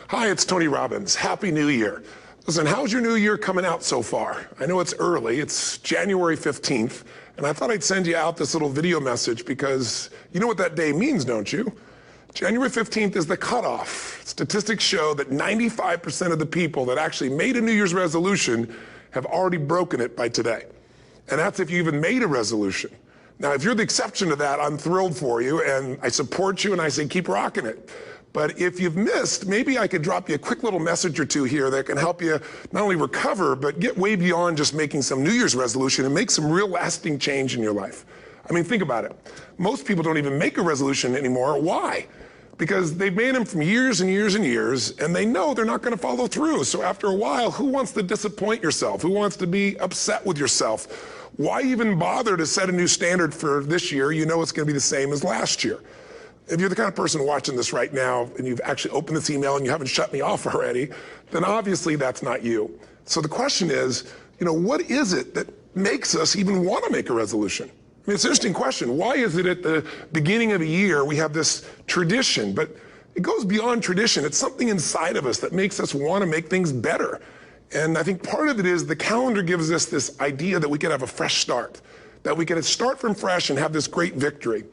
Hi, it's Tony Robbins. Happy New Year. Listen, how's your new year coming out so far? I know it's early, it's January 15th, and I thought I'd send you out this little video message because you know what that day means, don't you? January 15th is the cutoff. Statistics show that 95% of the people that actually made a New Year's resolution have already broken it by today. And that's if you even made a resolution. Now, if you're the exception to that, I'm thrilled for you, and I support you, and I say keep rocking it. But if you've missed, maybe I could drop you a quick little message or two here that can help you not only recover, but get way beyond just making some New Year's resolution and make some real lasting change in your life. I mean, think about it. Most people don't even make a resolution anymore. Why? Because they've made them from years and years and years, and they know they're not going to follow through. So after a while, who wants to disappoint yourself? Who wants to be upset with yourself? Why even bother to set a new standard for this year? You know it's going to be the same as last year. If you're the kind of person watching this right now and you've actually opened this email and you haven't shut me off already, then obviously that's not you. So the question is, what is it that makes us even want to make a resolution? I mean, it's an interesting question. Why is it at the beginning of a year we have this tradition, but it goes beyond tradition. It's something inside of us that makes us want to make things better. And I think part of it is the calendar gives us this idea that we could have a fresh start, that we can start from fresh and have this great victory.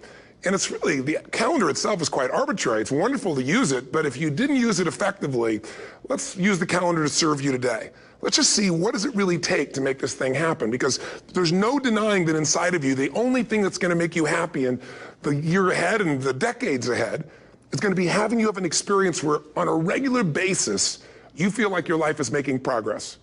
And it's really, the calendar itself is quite arbitrary. It's wonderful to use it, but if you didn't use it effectively, let's use the calendar to serve you today. Let's just see, what does it really take to make this thing happen? Because there's no denying that inside of you, the only thing that's going to make you happy in the year ahead and the decades ahead is going to be having you have an experience where on a regular basis, you feel like your life is making progress.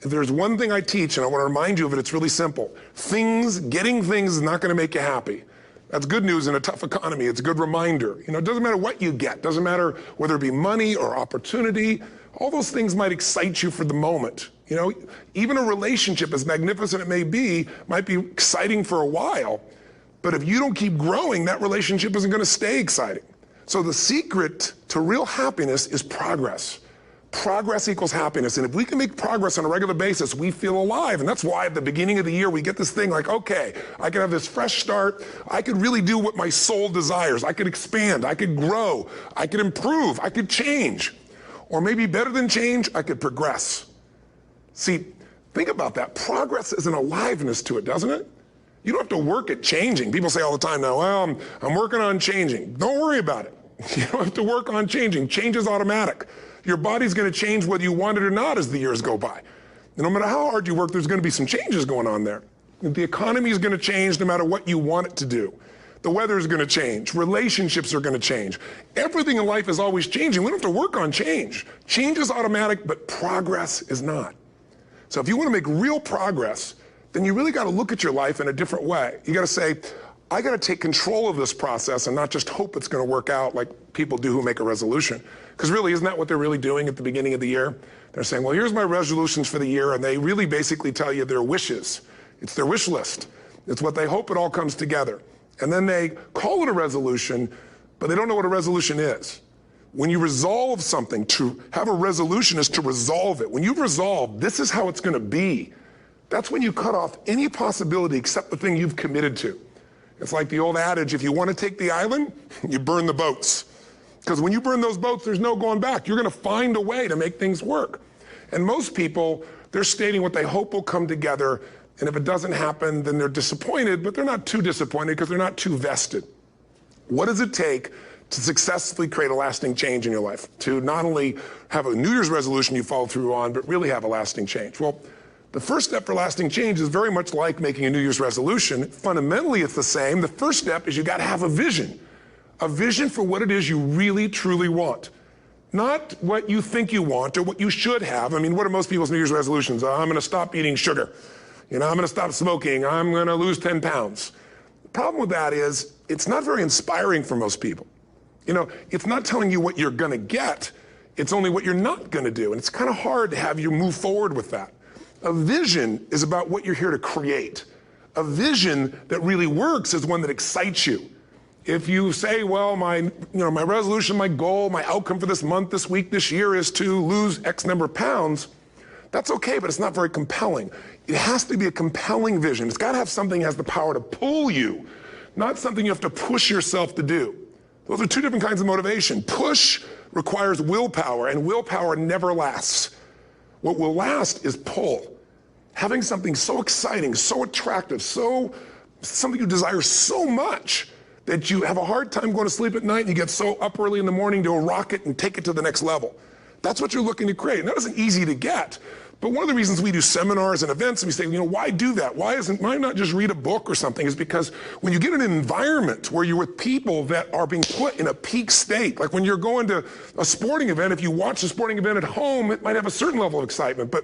If there's one thing I teach, and I want to remind you of it, it's really simple. Getting things is not going to make you happy. That's good news in a tough economy. It's a good reminder. It doesn't matter what you get. Doesn't matter whether it be money or opportunity. All those things might excite you for the moment. Even a relationship, as magnificent it may be, might be exciting for a while. But if you don't keep growing, that relationship isn't going to stay exciting. So the secret to real happiness is progress. Progress equals happiness. And if we can make progress on a regular basis, we feel alive. And that's why at the beginning of the year, we get this thing like, okay, I can have this fresh start. I could really do what my soul desires. I could expand. I could grow. I could improve. I could change. Or maybe better than change, I could progress. See, think about that. Progress is an aliveness to it, doesn't it? You don't have to work at changing. People say all the time now, well, I'm working on changing. Don't worry about it. You don't have to work on changing. Change is automatic. Your body's going to change whether you want it or not as the years go by. And no matter how hard you work, there's going to be some changes going on there. The economy is going to change no matter what you want it to do. The weather is going to change. Relationships are going to change. Everything in life is always changing. We don't have to work on change. Change is automatic, but progress is not. So if you want to make real progress, then you really got to look at your life in a different way. You got to say, I got to take control of this process and not just hope it's going to work out like people do who make a resolution. Because really, isn't that what they're really doing at the beginning of the year? They're saying, well, here's my resolutions for the year, and they really basically tell you their wishes. It's their wish list. It's what they hope it all comes together. And then they call it a resolution, but they don't know what a resolution is. When you resolve something, to have a resolution is to resolve it. When you've resolved, this is how it's going to be. That's when you cut off any possibility except the thing you've committed to. It's like the old adage, if you want to take the island, you burn the boats. Because when you burn those boats, there's no going back. You're going to find a way to make things work. And most people, they're stating what they hope will come together, and if it doesn't happen, then they're disappointed, but they're not too disappointed because they're not too vested. What does it take to successfully create a lasting change in your life? To not only have a New Year's resolution you follow through on, but really have a lasting change? Well, the first step for lasting change is very much like making a New Year's resolution. Fundamentally, it's the same. The first step is you got to have a vision for what it is you really, truly want. Not what you think you want or what you should have. I mean, what are most people's New Year's resolutions? I'm going to stop eating sugar. I'm going to stop smoking. I'm going to lose 10 pounds. The problem with that is it's not very inspiring for most people. It's not telling you what you're going to get. It's only what you're not going to do. And it's kind of hard to have you move forward with that. A vision is about what you're here to create. A vision that really works is one that excites you. If you say, well, my resolution, my goal, my outcome for this month, this week, this year is to lose X number of pounds, that's okay, but it's not very compelling. It has to be a compelling vision. It's got to have something that has the power to pull you, not something you have to push yourself to do. Those are two different kinds of motivation. Push requires willpower, and willpower never lasts. What will last is pull. Having something so exciting, so attractive, something you desire so much that you have a hard time going to sleep at night and you get so up early in the morning to rock it and take it to the next level. That's what you're looking to create. And that isn't easy to get. But one of the reasons we do seminars and events and we say, why do that? Why not just read a book or something? Is because when you get in an environment where you're with people that are being put in a peak state, like when you're going to a sporting event, if you watch a sporting event at home, it might have a certain level of excitement. But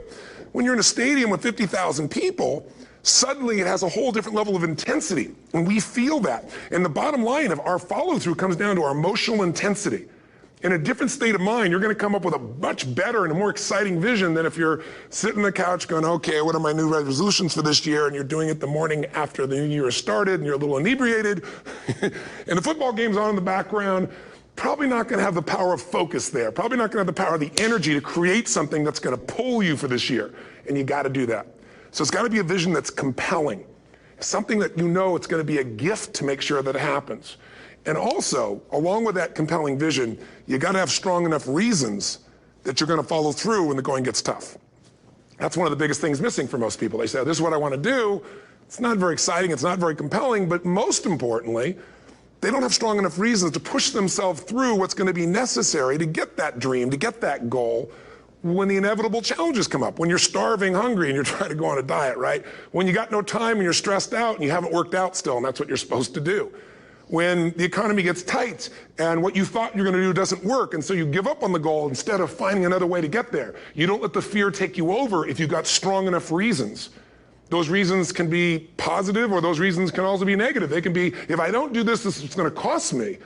when you're in a stadium with 50,000 people, suddenly it has a whole different level of intensity. And we feel that. And the bottom line of our follow-through comes down to our emotional intensity. In a different state of mind, you're going to come up with a much better and a more exciting vision than if you're sitting on the couch going, okay, what are my new resolutions for this year? And you're doing it the morning after the new year has started and you're a little inebriated and the football game's on in the background. Probably not going to have the power of focus there. Probably not going to have the power of the energy to create something that's going to pull you for this year. And you got to do that. So it's got to be a vision that's compelling. Something that it's going to be a gift to make sure that it happens. And also, along with that compelling vision, you got to have strong enough reasons that you're going to follow through when the going gets tough. That's one of the biggest things missing for most people. They say, this is what I want to do. It's not very exciting. It's not very compelling. But most importantly, they don't have strong enough reasons to push themselves through what's going to be necessary to get that dream, to get that goal when the inevitable challenges come up. When you're starving, hungry, and you're trying to go on a diet, right? When you got no time and you're stressed out and you haven't worked out still, and that's what you're supposed to do. When the economy gets tight and what you thought you're going to do doesn't work, and so you give up on the goal instead of finding another way to get there. You don't let the fear take you over if you've got strong enough reasons. Those reasons can be positive, or those reasons can also be negative. They can be, if I don't do this, this is going to cost me.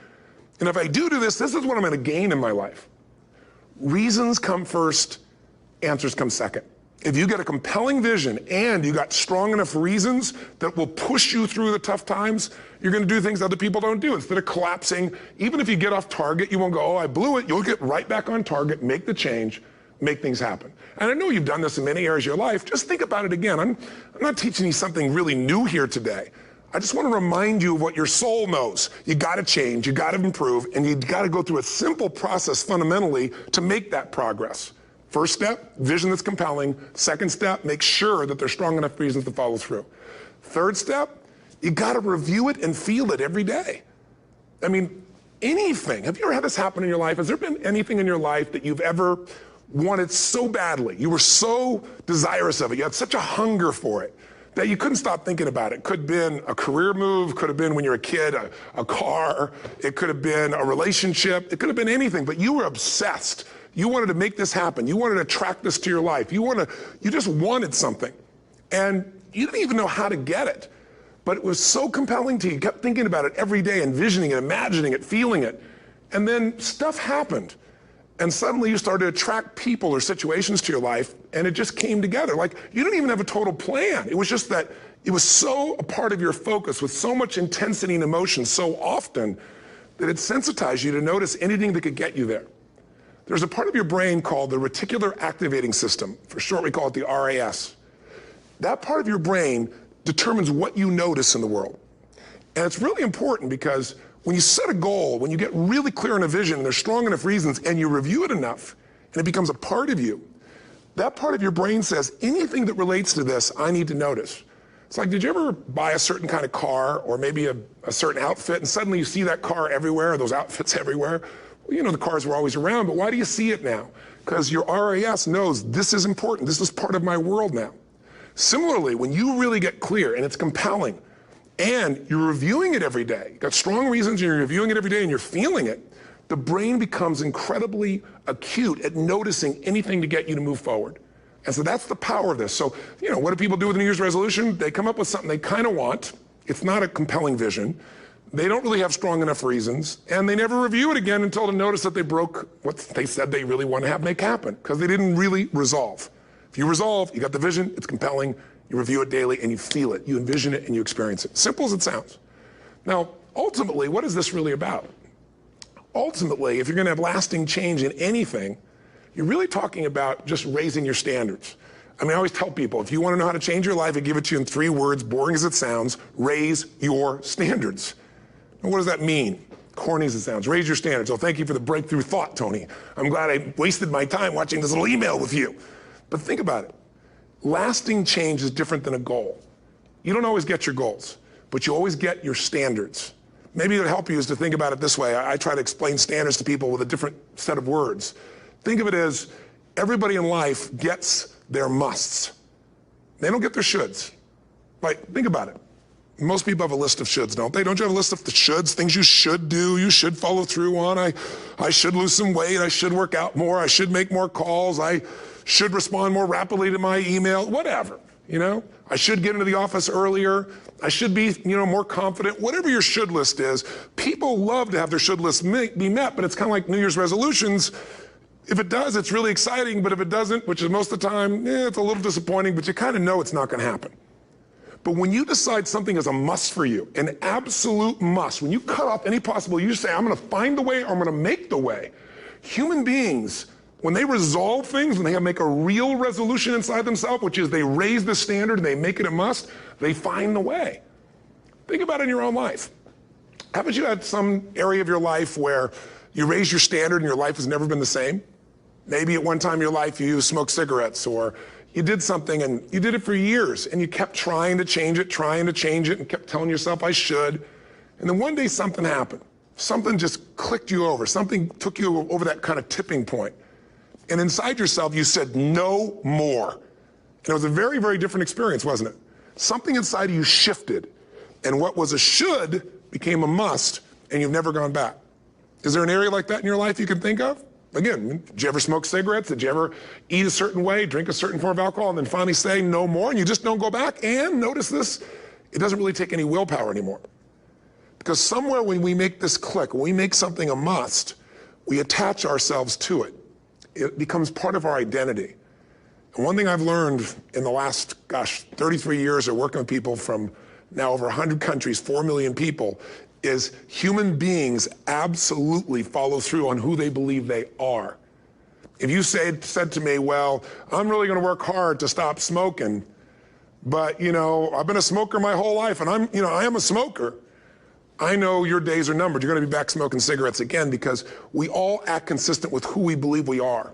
And if I do this, this is what I'm going to gain in my life. Reasons come first, answers come second. If you get a compelling vision and you got strong enough reasons that will push you through the tough times, you're going to do things other people don't do. Instead of collapsing, even if you get off target, you won't go, oh, I blew it. You'll get right back on target, make the change, make things happen. And I know you've done this in many areas of your life. Just think about it again. I'm not teaching you something really new here today. I just want to remind you of what your soul knows. You got to change, you got to improve, and you got to go through a simple process fundamentally to make that progress. First step, vision that's compelling. Second step, make sure that there's strong enough reasons to follow through. Third step, you got to review it and feel it every day. I mean, anything. Have you ever had this happen in your life? Has there been anything in your life that you've ever wanted so badly? You were so desirous of it. You had such a hunger for it that you couldn't stop thinking about it. Could have been a career move, could have been when you were a kid, a car, it could have been a relationship, it could have been anything, but you were obsessed. You wanted to make this happen. You wanted to attract this to your life. You just wanted something. And you didn't even know how to get it. But it was so compelling to you. You kept thinking about it every day, envisioning it, imagining it, feeling it. And then stuff happened. And suddenly you started to attract people or situations to your life, and it just came together. Like, you didn't even have a total plan. It was just that it was so a part of your focus with so much intensity and emotion so often that it sensitized you to notice anything that could get you there. There's a part of your brain called the reticular activating system. For short, we call it the RAS. That part of your brain determines what you notice in the world. And it's really important because when you set a goal, when you get really clear on a vision, and there's strong enough reasons, and you review it enough, and it becomes a part of you, that part of your brain says, anything that relates to this, I need to notice. It's like, did you ever buy a certain kind of car or maybe a certain outfit, and suddenly you see that car everywhere, or those outfits everywhere? Well, you know, the cars were always around, but why do you see it now? Because your RAS knows this is important. This is part of my world now. Similarly, when you really get clear and it's compelling and you're reviewing it every day, you've got strong reasons and you're reviewing it every day and you're feeling it, the brain becomes incredibly acute at noticing anything to get you to move forward. And so that's the power of this. So, you know, what do people do with a New Year's resolution? They come up with something they kind of want. It's not a compelling vision. They don't really have strong enough reasons, and they never review it again until to notice that they broke what they said they really want to have make happen, because they didn't really resolve. If you resolve, you got the vision, it's compelling, you review it daily, and you feel it, you envision it, and you experience it. Simple as it sounds. Now, ultimately, what is this really about? Ultimately, if you're going to have lasting change in anything, you're really talking about just raising your standards. I mean, I always tell people, if you want to know how to change your life, I give it to you in 3 words, boring as it sounds: raise your standards. And what does that mean? corny as it sounds. Raise your standards. Oh, thank you for the breakthrough thought, Tony. I'm glad I wasted my time watching this little email with you. But think about it. Lasting change is different than a goal. You don't always get your goals, but you always get your standards. Maybe it would help you is to think about it this way. I try to explain standards to people with a different set of words. Think of it as everybody in life gets their musts. They don't get their shoulds. Like, think about it. Most people have a list of shoulds, don't they? Don't you have a list of the shoulds, things you should do, you should follow through on? I should lose some weight, I should work out more, I should make more calls, I should respond more rapidly to my email, whatever, you know? I should get into the office earlier, I should be, more confident. Whatever your should list is, people love to have their should list be met, but it's kind of like New Year's resolutions. If it does, it's really exciting, but if it doesn't, which is most of the time, it's a little disappointing, but you kind of know it's not going to happen. But when you decide something is a must for you, an absolute must, when you cut off any possible, you say, I'm going to find the way or I'm going to make the way. Human beings, when they resolve things, when they make a real resolution inside themselves, which is they raise the standard and they make it a must, they find the way. Think about it in your own life. Haven't you had some area of your life where you raise your standard and your life has never been the same? Maybe at one time in your life you smoked cigarettes, or you did something and you did it for years and you kept trying to change it and kept telling yourself I should. And then one day something happened. Something just clicked you over. Something took you over that kind of tipping point. And inside yourself you said no more. And it was a very, very different experience, wasn't it? Something inside of you shifted and what was a should became a must and you've never gone back. Is there an area like that in your life you can think of? Again, did you ever smoke cigarettes? Did you ever eat a certain way, drink a certain form of alcohol, and then finally say no more, and you just don't go back? And notice this, it doesn't really take any willpower anymore. Because somewhere when we make this click, when we make something a must, we attach ourselves to it. It becomes part of our identity. And one thing I've learned in the last, 33 years of working with people from now over 100 countries, 4 million people, is human beings absolutely follow through on who they believe they are. If you said to me, well, I'm really going to work hard to stop smoking, but I've been a smoker my whole life and I am a smoker. I know your days are numbered. You're going to be back smoking cigarettes again because we all act consistent with who we believe we are.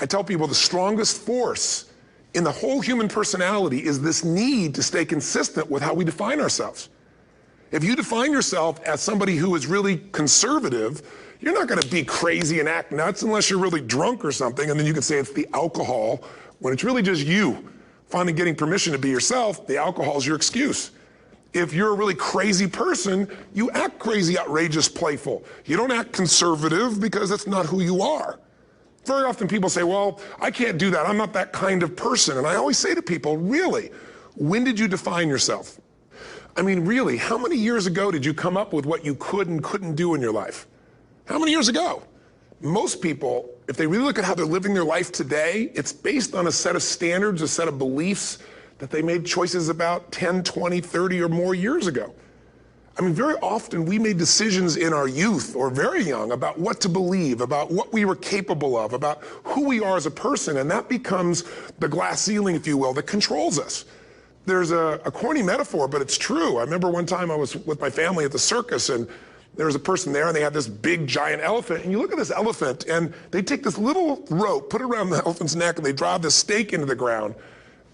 I tell people the strongest force in the whole human personality is this need to stay consistent with how we define ourselves. If you define yourself as somebody who is really conservative, you're not going to be crazy and act nuts unless you're really drunk or something, and then you can say it's the alcohol. When it's really just you finally getting permission to be yourself, the alcohol is your excuse. If you're a really crazy person, you act crazy, outrageous, playful. You don't act conservative because that's not who you are. Very often people say, well, I can't do that. I'm not that kind of person. And I always say to people, really, when did you define yourself? I mean, really, how many years ago did you come up with what you could and couldn't do in your life? How many years ago? Most people, if they really look at how they're living their life today, it's based on a set of standards, a set of beliefs that they made choices about 10, 20, 30 or more years ago. I mean, very often we made decisions in our youth or very young about what to believe, about what we were capable of, about who we are as a person, and that becomes the glass ceiling, if you will, that controls us. There's a corny metaphor, but it's true. I remember one time I was with my family at the circus and there was a person there and they had this big giant elephant, and you look at this elephant and they take this little rope, put it around the elephant's neck, and they drive this stake into the ground.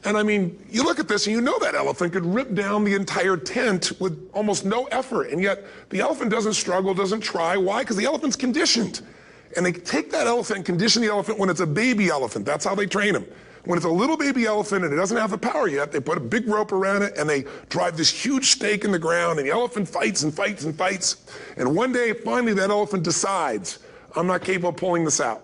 And I mean, you look at this and you know that elephant could rip down the entire tent with almost no effort, and yet the elephant doesn't struggle, doesn't try. Why? Because the elephant's conditioned. And they take that elephant and condition the elephant when it's a baby elephant. That's how they train him. When it's a little baby elephant and it doesn't have the power yet, they put a big rope around it and they drive this huge stake in the ground, and the elephant fights and fights and fights. And one day, finally, that elephant decides, I'm not capable of pulling this out.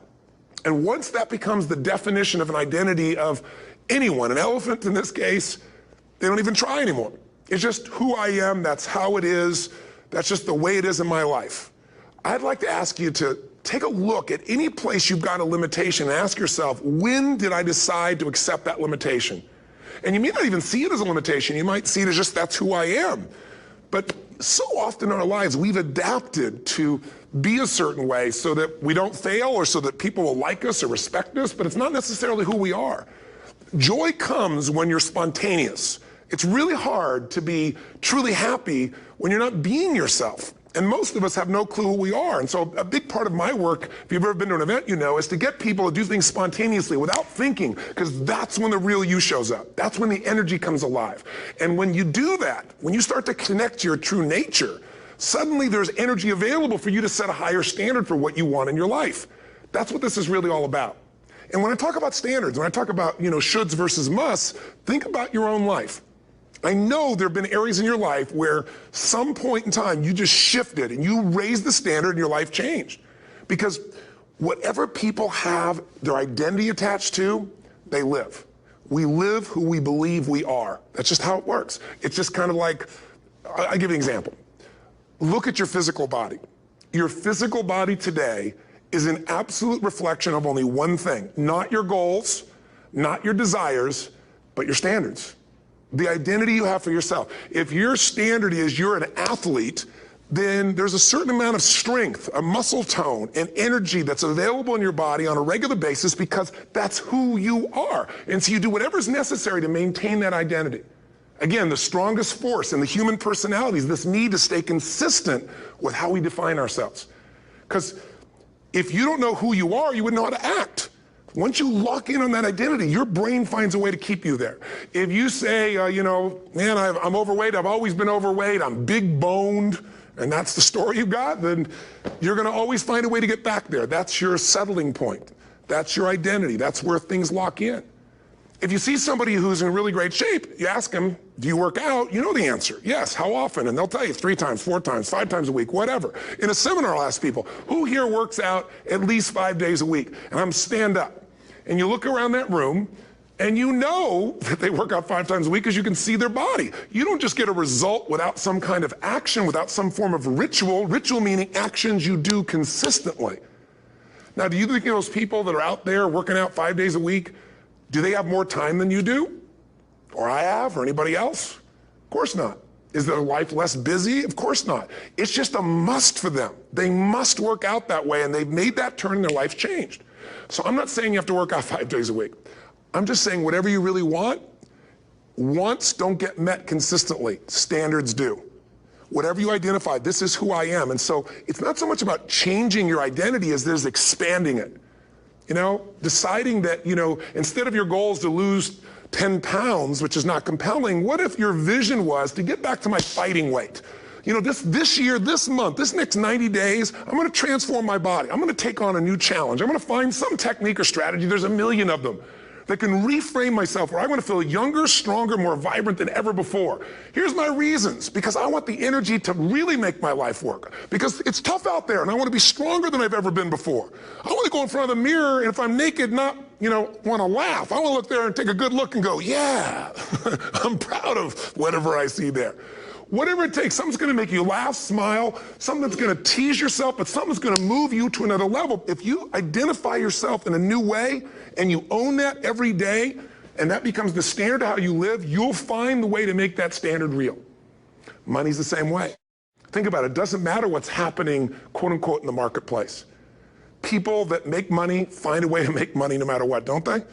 And once that becomes the definition of an identity of anyone, an elephant in this case, they don't even try anymore. It's just who I am, that's how it is, that's just the way it is in my life. I'd like to ask you to take a look at any place you've got a limitation and ask yourself, when did I decide to accept that limitation? And you may not even see it as a limitation. You might see it as just that's who I am. But so often in our lives, we've adapted to be a certain way so that we don't fail or so that people will like us or respect us, but it's not necessarily who we are. Joy comes when you're spontaneous. It's really hard to be truly happy when you're not being yourself. And most of us have no clue who we are. And so a big part of my work, if you've ever been to an event, you know, is to get people to do things spontaneously without thinking, because that's when the real you shows up. That's when the energy comes alive. And when you do that, when you start to connect to your true nature, suddenly there's energy available for you to set a higher standard for what you want in your life. That's what this is really all about. And when I talk about standards, when I talk about, shoulds versus musts, think about your own life. I know there have been areas in your life where some point in time you just shifted and you raised the standard and your life changed. Because whatever people have their identity attached to, they live. We live who we believe we are. That's just how it works. It's just kind of like, I'll give you an example. Look at your physical body. Your physical body today is an absolute reflection of only one thing, not your goals, not your desires, but your standards. The identity you have for yourself. If your standard is you're an athlete, then there's a certain amount of strength, a muscle tone, and energy that's available in your body on a regular basis because that's who you are. And so you do whatever's necessary to maintain that identity. Again, the strongest force in the human personality is this need to stay consistent with how we define ourselves. Because if you don't know who you are, you wouldn't know how to act. Once you lock in on that identity, your brain finds a way to keep you there. If you say, man, I'm overweight, I've always been overweight, I'm big boned, and that's the story you've got, then you're gonna always find a way to get back there. That's your settling point. That's your identity. That's where things lock in. If you see somebody who's in really great shape, you ask them, do you work out? You know the answer. Yes, how often? And they'll tell you 3 times, 4 times, 5 times a week, whatever. In a seminar, I'll ask people, who here works out at least 5 days a week? And I'm stand up. And you look around that room, and you know that they work out 5 times a week because you can see their body. You don't just get a result without some kind of action, without some form of ritual. Ritual meaning actions you do consistently. Now, do you think those people that are out there working out 5 days a week, do they have more time than you do? Or I have, or anybody else? Of course not. Is their life less busy? Of course not. It's just a must for them. They must work out that way, and they've made that turn and their life's changed. So I'm not saying you have to work out 5 days a week. I'm just saying whatever you really want, wants don't get met consistently. Standards do. Whatever you identify, this is who I am. And so it's not so much about changing your identity as there's expanding it. Deciding that, instead of your goal is to lose 10 pounds, which is not compelling, what if your vision was to get back to my fighting weight? This year, this month, this next 90 days, I'm gonna transform my body. I'm gonna take on a new challenge. I'm gonna find some technique or strategy, there's a million of them, that can reframe myself where I want to feel younger, stronger, more vibrant than ever before. Here's my reasons. Because I want the energy to really make my life work. Because it's tough out there and I want to be stronger than I've ever been before. I want to go in front of the mirror and if I'm naked, not, want to laugh. I want to look there and take a good look and go, yeah, I'm proud of whatever I see there. Whatever it takes, something's gonna make you laugh, smile, something that's gonna tease yourself, but something's gonna move you to another level. If you identify yourself in a new way and you own that every day, and that becomes the standard of how you live, you'll find the way to make that standard real. Money's the same way. Think about it, it doesn't matter what's happening, quote unquote, in the marketplace. People that make money find a way to make money no matter what, don't they?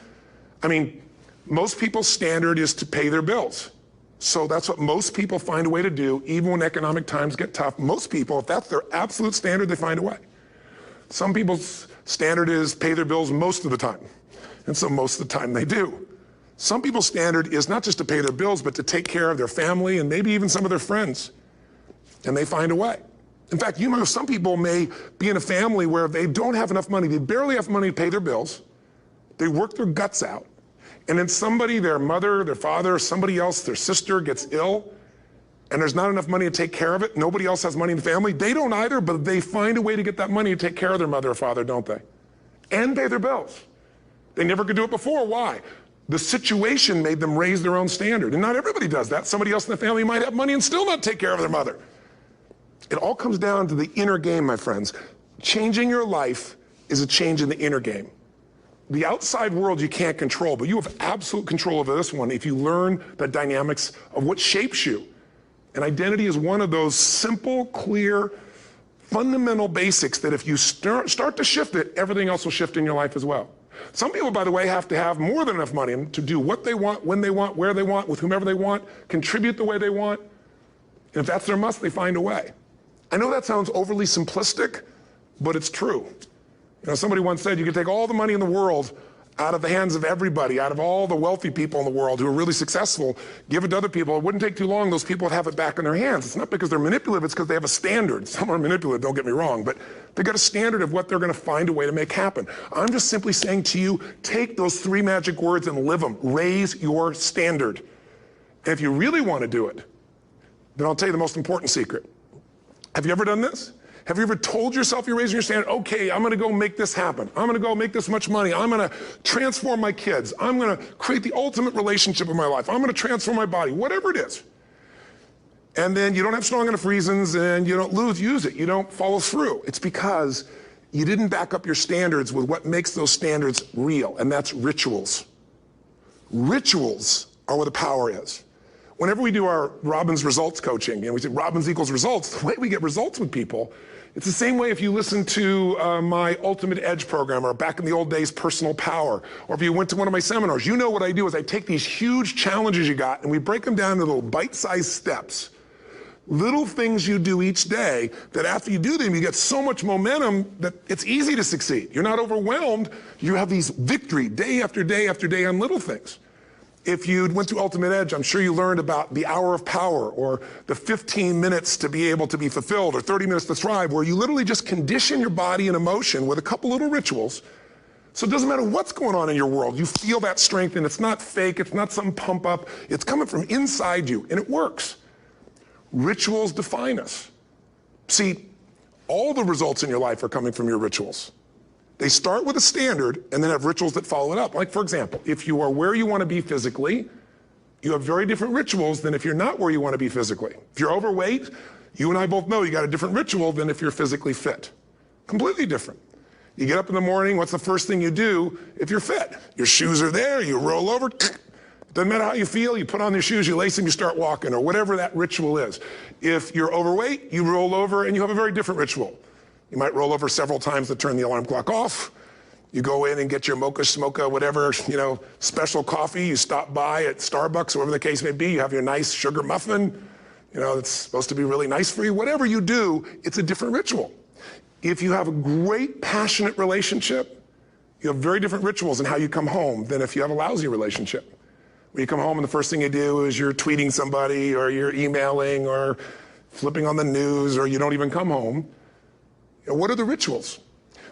I mean, most people's standard is to pay their bills. So that's what most people find a way to do, even when economic times get tough. Most people, if that's their absolute standard, they find a way. Some people's standard is pay their bills most of the time. And so most of the time they do. Some people's standard is not just to pay their bills, but to take care of their family and maybe even some of their friends. And they find a way. In fact, some people may be in a family where they don't have enough money. They barely have money to pay their bills. They work their guts out. And then somebody, their mother, their father, somebody else, their sister gets ill, and there's not enough money to take care of it. Nobody else has money in the family. They don't either, but they find a way to get that money to take care of their mother or father, don't they? And pay their bills. They never could do it before. Why? The situation made them raise their own standard. And not everybody does that. Somebody else in the family might have money and still not take care of their mother. It all comes down to the inner game, my friends. Changing your life is a change in the inner game. The outside world you can't control, but you have absolute control over this one if you learn the dynamics of what shapes you. And identity is one of those simple, clear, fundamental basics that if you start to shift it, everything else will shift in your life as well. Some people, by the way, have to have more than enough money to do what they want, when they want, where they want, with whomever they want, contribute the way they want. And if that's their must, they find a way. I know that sounds overly simplistic, but it's true. You know, somebody once said you could take all the money in the world out of the hands of everybody, out of all the wealthy people in the world who are really successful, give it to other people. It wouldn't take too long, those people would have it back in their hands. It's not because they're manipulative, it's because they have a standard. Some are manipulative, don't get me wrong, but they've got a standard of what they're gonna find a way to make happen. I'm just simply saying to you, take those 3 magic words and live them. Raise your standard. And if you really wanna do it, then I'll tell you the most important secret. Have you ever done this? Have you ever told yourself you're raising your standard? Okay, I'm gonna go make this happen. I'm gonna go make this much money. I'm gonna transform my kids. I'm gonna create the ultimate relationship in my life. I'm gonna transform my body, whatever it is. And then you don't have strong enough reasons and you don't use it. You don't follow through. It's because you didn't back up your standards with what makes those standards real, and that's rituals. Rituals are where the power is. Whenever we do our Robbins results coaching, and we say Robbins equals results, the way we get results with people, it's the same way if you listen to my Ultimate Edge program, or back in the old days, Personal Power, or if you went to one of my seminars. You know what I do is I take these huge challenges you got and we break them down into little bite-sized steps. Little things you do each day that after you do them, you get so much momentum that it's easy to succeed. You're not overwhelmed. You have these victory day after day after day on little things. If you went through Ultimate Edge, I'm sure you learned about the hour of power, or the 15 minutes to be able to be fulfilled, or 30 minutes to thrive, where you literally just condition your body and emotion with a couple little rituals. So it doesn't matter what's going on in your world, you feel that strength, and it's not fake, it's not some pump up, it's coming from inside you, and it works. Rituals define us. See, all the results in your life are coming from your rituals. They start with a standard and then have rituals that follow it up. Like, for example, if you are where you want to be physically, you have very different rituals than if you're not where you want to be physically. If you're overweight, you and I both know you got a different ritual than if you're physically fit. Completely different. You get up in the morning, what's the first thing you do if you're fit? Your shoes are there, you roll over, doesn't matter how you feel, you put on your shoes, you lace them, you start walking, or whatever that ritual is. If you're overweight, you roll over and you have a very different ritual. You might roll over several times to turn the alarm clock off. You go in and get your mocha, smocha, whatever, special coffee. You stop by at Starbucks, or whatever the case may be. You have your nice sugar muffin. It's supposed to be really nice for you. Whatever you do, it's a different ritual. If you have a great, passionate relationship, you have very different rituals in how you come home than if you have a lousy relationship. When you come home and the first thing you do is you're tweeting somebody, or you're emailing, or flipping on the news, or you don't even come home. What are the rituals?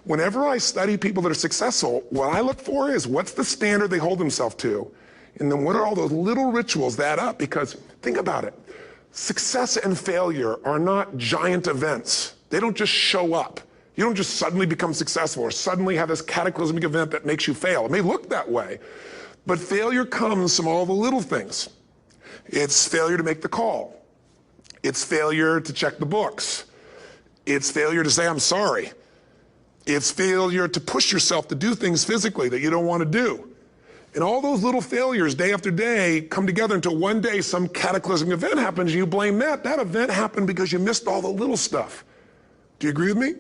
Whenever I study people that are successful, what I look for is what's the standard they hold themselves to, and then what are all those little rituals that add up? Because think about it. Success and failure are not giant events. They don't just show up. You don't just suddenly become successful or suddenly have this cataclysmic event that makes you fail. It may look that way, but failure comes from all the little things. It's failure to make the call. It's failure to check the books. It's failure to say, I'm sorry. It's failure to push yourself to do things physically that you don't want to do. And all those little failures day after day come together until one day some cataclysmic event happens and you blame that. That event happened because you missed all the little stuff. Do you agree with me?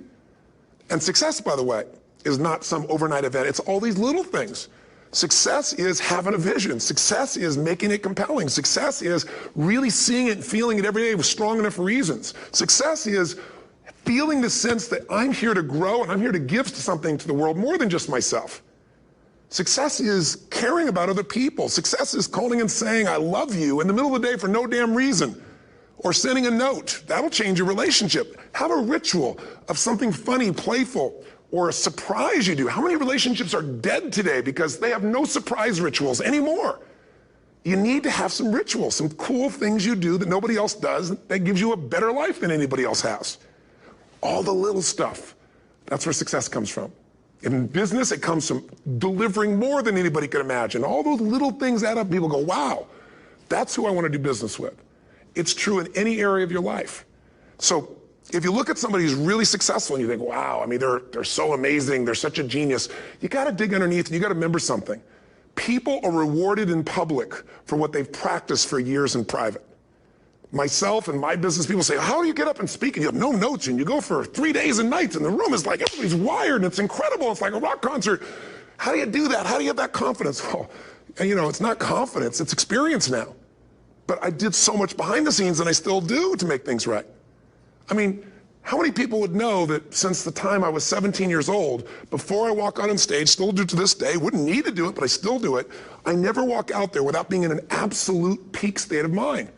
And success, by the way, is not some overnight event. It's all these little things. Success is having a vision. Success is making it compelling. Success is really seeing it and feeling it every day with strong enough reasons. Success is feeling the sense that I'm here to grow and I'm here to give something to the world more than just myself. Success is caring about other people. Success is calling and saying, I love you in the middle of the day for no damn reason. Or sending a note. That'll change your relationship. Have a ritual of something funny, playful, or a surprise you do. How many relationships are dead today because they have no surprise rituals anymore? You need to have some rituals, some cool things you do that nobody else does that gives you a better life than anybody else has. All the little stuff. That's where success comes from. In business, it comes from delivering more than anybody could imagine. All those little things add up. People go, wow, that's who I want to do business with. It's true in any area of your life. So if you look at somebody who's really successful and you think, wow, they're so amazing, they're such a genius, you got to dig underneath and you got to remember something. People are rewarded in public for what they've practiced for years in private. Myself and my business people say, how do you get up and speak? And you have no notes and you go for 3 days and nights and the room is like, everybody's wired and it's incredible. It's like a rock concert. How do you do that? How do you have that confidence? Well, it's not confidence, it's experience now. But I did so much behind the scenes and I still do to make things right. How many people would know that since the time I was 17 years old, before I walk out on stage, still do to this day, wouldn't need to do it, but I still do it, I never walk out there without being in an absolute peak state of mind.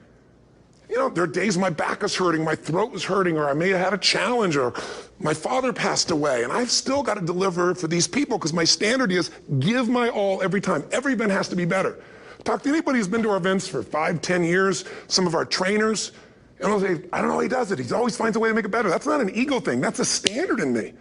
You know, there are days my back is hurting, my throat was hurting, or I may have had a challenge, or my father passed away, and I've still got to deliver for these people because my standard is give my all every time. Every event has to be better. Talk to anybody who's been to our events for 5, 10 years, some of our trainers, and they'll say, I don't know how he does it. He always finds a way to make it better. That's not an ego thing. That's a standard in me.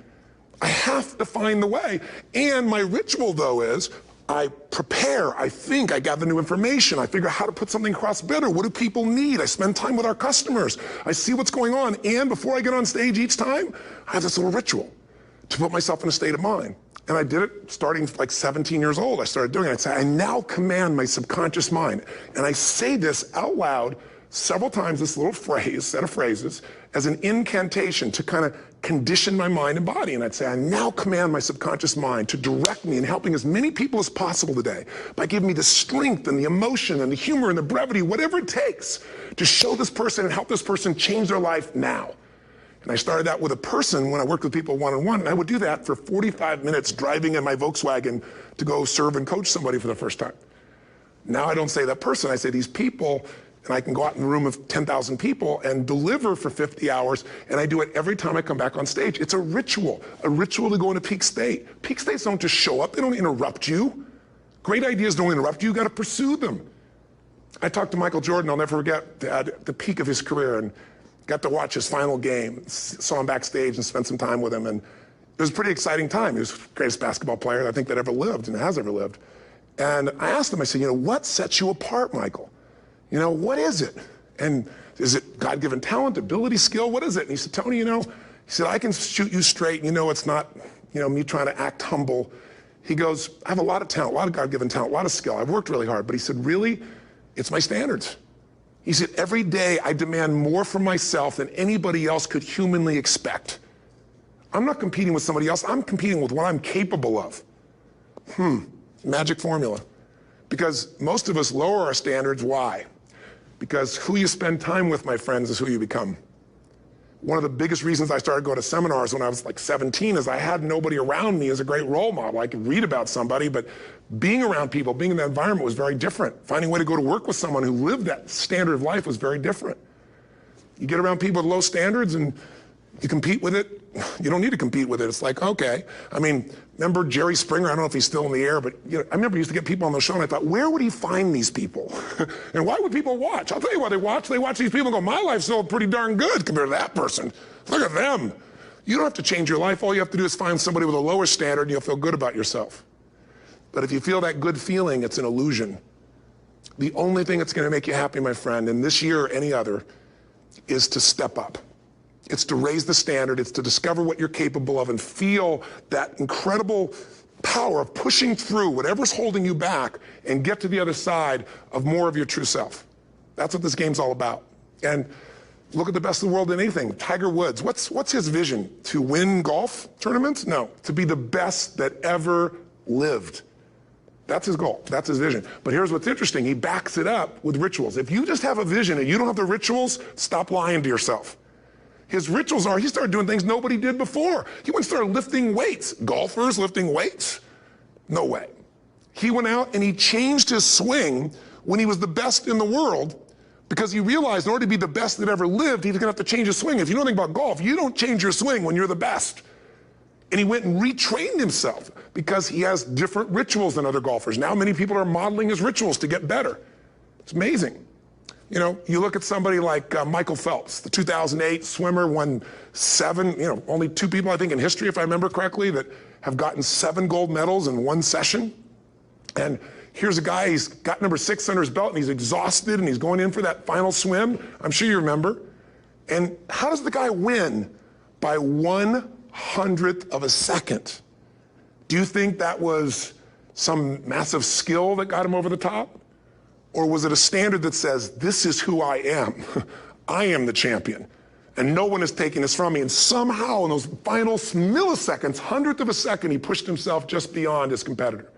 I have to find the way. And my ritual, though, is I prepare, I think, I gather new information, I figure out how to put something across better. What do people need? I spend time with our customers. I see what's going on. And before I get on stage each time, I have this little ritual to put myself in a state of mind. And I did it starting like 17 years old. I started doing it. I'd say, I now command my subconscious mind. And I say this out loud several times, this little phrase, set of phrases, as an incantation to kind of condition my mind and body. And I'd say, I now command my subconscious mind to direct me in helping as many people as possible today by giving me the strength and the emotion and the humor and the brevity, whatever it takes to show this person and help this person change their life now. And I started that with a person when I worked with people one-on-one, and I would do that for 45 minutes driving in my Volkswagen to go serve and coach somebody for the first time. Now I don't say that person, I say these people, and I can go out in a room of 10,000 people and deliver for 50 hours, and I do it every time I come back on stage. It's a ritual to go into peak state. Peak states don't just show up, they don't interrupt you. Great ideas don't interrupt you, you gotta pursue them. I talked to Michael Jordan, I'll never forget, at the peak of his career, and got to watch his final game, saw him backstage and spent some time with him, and it was a pretty exciting time. He was the greatest basketball player I think that ever lived and has ever lived. And I asked him, I said, what sets you apart, Michael? What is it? And is it God-given talent, ability, skill? What is it? And he said, Tony, he said, I can shoot you straight. It's not, me trying to act humble. He goes, I have a lot of talent, a lot of God-given talent, a lot of skill. I've worked really hard. But he said, really, it's my standards. He said, every day I demand more from myself than anybody else could humanly expect. I'm not competing with somebody else. I'm competing with what I'm capable of. Magic formula. Because most of us lower our standards. Why? Because who you spend time with, my friends, is who you become. One of the biggest reasons I started going to seminars when I was like 17 is I had nobody around me as a great role model. I could read about somebody, but being around people, being in that environment was very different. Finding a way to go to work with someone who lived that standard of life was very different. You get around people with low standards and you compete with it. You don't need to compete with it. It's like, okay. Remember Jerry Springer? I don't know if he's still in the air, but I remember he used to get people on the show and I thought, where would he find these people? And why would people watch? I'll tell you why they watch. They watch these people and go, my life's still pretty darn good compared to that person. Look at them. You don't have to change your life. All you have to do is find somebody with a lower standard and you'll feel good about yourself. But if you feel that good feeling, it's an illusion. The only thing that's going to make you happy, my friend, in this year or any other, is to step up. It's to raise the standard. It's to discover what you're capable of and feel that incredible power of pushing through whatever's holding you back and get to the other side of more of your true self. That's what this game's all about. And look at the best of the world in anything. Tiger Woods, what's his vision? To win golf tournaments? No, to be the best that ever lived. That's his goal. That's his vision. But here's what's interesting. He backs it up with rituals. If you just have a vision and you don't have the rituals, stop lying to yourself. His rituals are, he started doing things nobody did before. He went and started lifting weights. Golfers lifting weights? No way. He went out and he changed his swing when he was the best in the world because he realized in order to be the best that ever lived, he was going to have to change his swing. If you know anything about golf, you don't change your swing when you're the best. And he went and retrained himself because he has different rituals than other golfers. Now many people are modeling his rituals to get better. It's amazing. You look at somebody like Michael Phelps, the 2008 swimmer, won 7, only 2 people, I think, in history, if I remember correctly, that have gotten 7 gold medals in one session. And here's a guy, he's got number 6 under his belt, and he's exhausted, and he's going in for that final swim. I'm sure you remember. And how does the guy win? By 1/100th of a second. Do you think that was some massive skill that got him over the top? Or was it a standard that says, this is who I am? I am the champion. And no one is taking this from me. And somehow in those final milliseconds, 100th of a second, he pushed himself just beyond his competitor.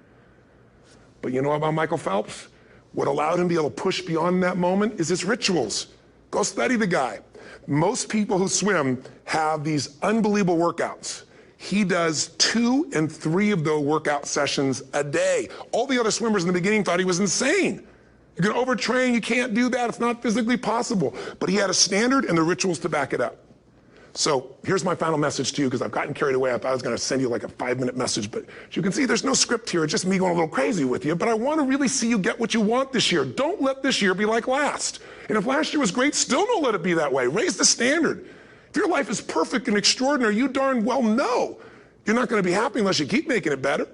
But you know about Michael Phelps? What allowed him to be able to push beyond that moment is his rituals. Go study the guy. Most people who swim have these unbelievable workouts. He does 2 and 3 of those workout sessions a day. All the other swimmers in the beginning thought he was insane. You're going to overtrain, you can't do that, it's not physically possible. But he had a standard and the rituals to back it up. So here's my final message to you, because I've gotten carried away. I thought I was going to send you like a 5-minute message, but as you can see, there's no script here. It's just me going a little crazy with you, but I want to really see you get what you want this year. Don't let this year be like last. And if last year was great, still don't let it be that way. Raise the standard. If your life is perfect and extraordinary, you darn well know you're not going to be happy unless you keep making it better.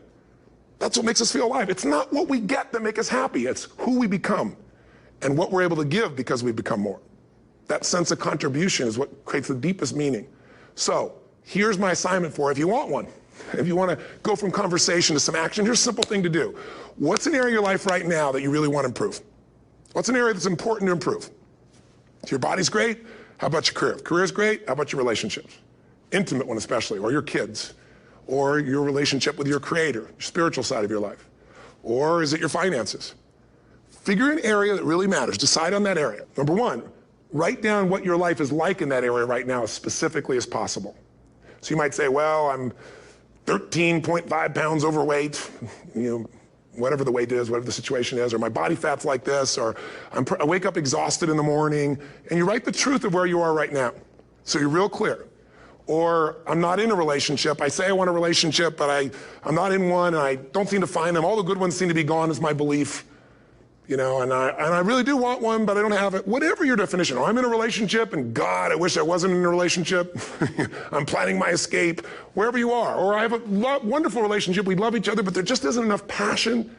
That's what makes us feel alive. It's not what we get that makes us happy. It's who we become and what we're able to give because we become more. That sense of contribution is what creates the deepest meaning. So here's my assignment for you, if you want one. If you want to go from conversation to some action, here's a simple thing to do. What's an area of your life right now that you really want to improve? What's an area that's important to improve? If your body's great, how about your career? If career's great, how about your relationships? Intimate one especially, or your kids, or your relationship with your creator, your spiritual side of your life. Or is it your finances? Figure an area that really matters. Decide on that area. Number one, write down what your life is like in that area right now as specifically as possible. So you might say, well, I'm 13.5 pounds overweight, whatever the weight is, whatever the situation is, or my body fat's like this, or I wake up exhausted in the morning, and you write the truth of where you are right now. So you're real clear. Or I'm not in a relationship. I say I want a relationship, but I'm not in one, and I don't seem to find them. All the good ones seem to be gone is my belief. And I really do want one, but I don't have it. Whatever your definition. Or I'm in a relationship, and God, I wish I wasn't in a relationship. I'm planning my escape. Wherever you are. Or I have a wonderful relationship. We love each other, but there just isn't enough passion.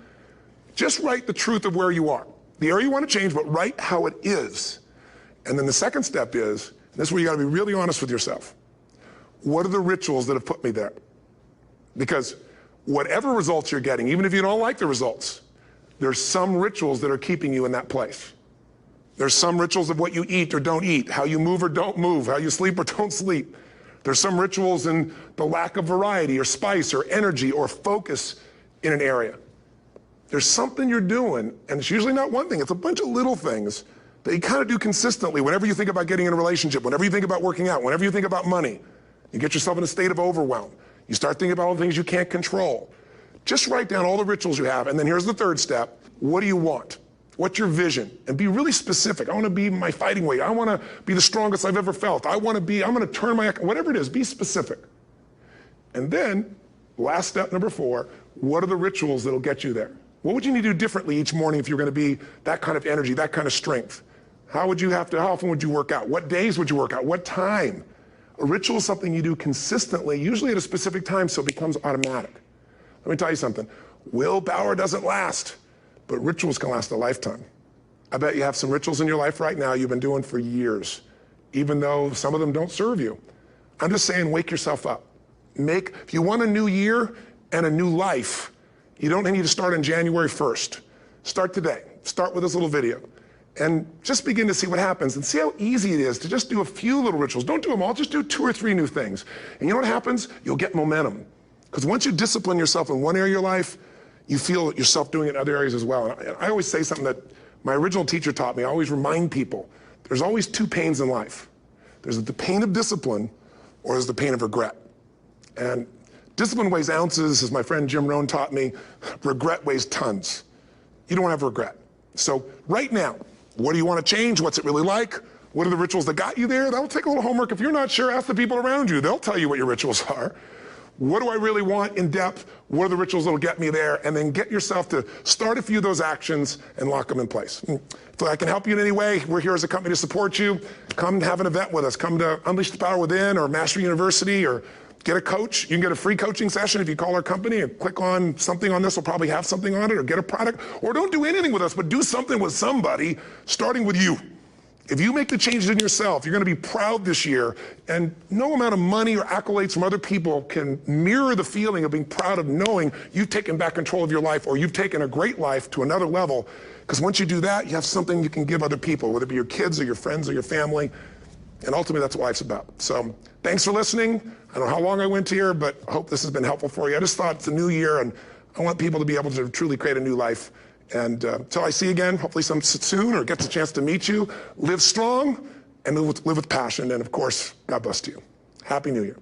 Just write the truth of where you are. The area you want to change, but write how it is. And then the second step is, and this is where you got to be really honest with yourself. What are the rituals that have put me there? Because whatever results you're getting, even if you don't like the results, there's some rituals that are keeping you in that place. There's some rituals of what you eat or don't eat, how you move or don't move, how you sleep or don't sleep. There's some rituals in the lack of variety or spice or energy or focus in an area. There's something you're doing, and it's usually not one thing, it's a bunch of little things that you kind of do consistently whenever you think about getting in a relationship, whenever you think about working out, whenever you think about money. You get yourself in a state of overwhelm. You start thinking about all the things you can't control. Just write down all the rituals you have, and then here's the third step. What do you want? What's your vision? And be really specific. I want to be my fighting weight. I want to be the strongest I've ever felt. I'm going to turn whatever it is, be specific. And then, last step, number 4, what are the rituals that'll get you there? What would you need to do differently each morning if you're going to be that kind of energy, that kind of strength? How often would you work out? What days would you work out? What time? A ritual is something you do consistently, usually at a specific time, so it becomes automatic. Let me tell you something. Willpower doesn't last, but rituals can last a lifetime. I bet you have some rituals in your life right now you've been doing for years, even though some of them don't serve you. I'm just saying, wake yourself up. If you want a new year and a new life, you don't need to start on January 1st. Start today. Start with this little video. And just begin to see what happens and see how easy it is to just do a few little rituals. Don't do them all, just do 2 or 3 new things. And you know what happens? You'll get momentum. Because once you discipline yourself in one area of your life, you feel yourself doing it in other areas as well. And I always say something that my original teacher taught me. I always remind people, there's always 2 pains in life. There's the pain of discipline, or there's the pain of regret. And discipline weighs ounces, as my friend Jim Rohn taught me. Regret weighs tons. You don't have regret. So right now, what do you want to change? What's it really like? What are the rituals that got you there? That'll take a little homework. If you're not sure, ask the people around you. They'll tell you what your rituals are. What do I really want in depth? What are the rituals that'll get me there? And then get yourself to start a few of those actions and lock them in place. If I can help you in any way, we're here as a company to support you. Come have an event with us. Come to Unleash the Power Within or Mastery University, or get a coach. You can get a free coaching session if you call our company and click on something on this. We'll probably have something on it, or get a product. Or don't do anything with us, but do something with somebody, starting with you. If you make the changes in yourself, you're going to be proud this year, and no amount of money or accolades from other people can mirror the feeling of being proud of knowing you've taken back control of your life, or you've taken a great life to another level. Because once you do that, you have something you can give other people, whether it be your kids or your friends or your family. And ultimately, that's what life's about. So thanks for listening. I don't know how long I went here, but I hope this has been helpful for you. I just thought it's a new year, and I want people to be able to truly create a new life. And until I see you again, hopefully soon, or gets a chance to meet you, live strong and live with passion. And of course, God bless to you. Happy New Year.